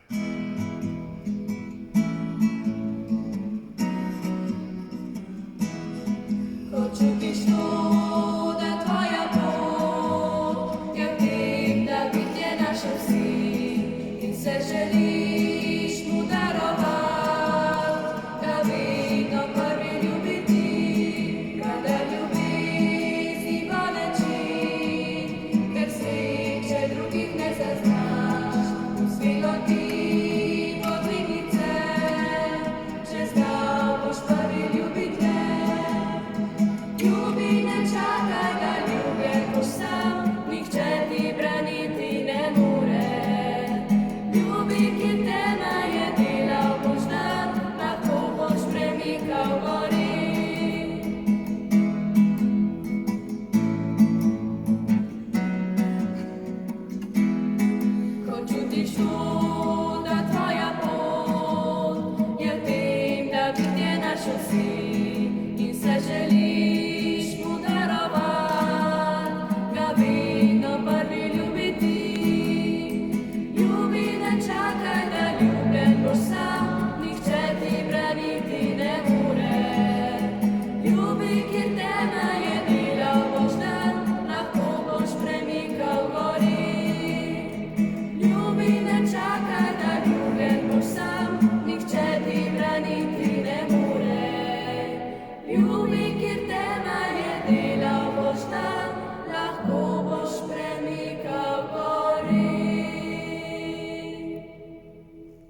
Хочу пісню, де твоя Бог, як ти Давид є наш всі, і все жаліш му дарував, Давид на перві любити, рада любить і болечить, як світ, че других не зазнаш, у світлоті подвигніться, че знав, бо ж перві любите. Люби, не čakaj, da ljubje sam, nihče ti braniti ne more. Ljubi, ki tema je delal boš dan, lahko boš premikal gori. Hoču tišu, da tvoja pot je v tem, da bi te našel si in se želim.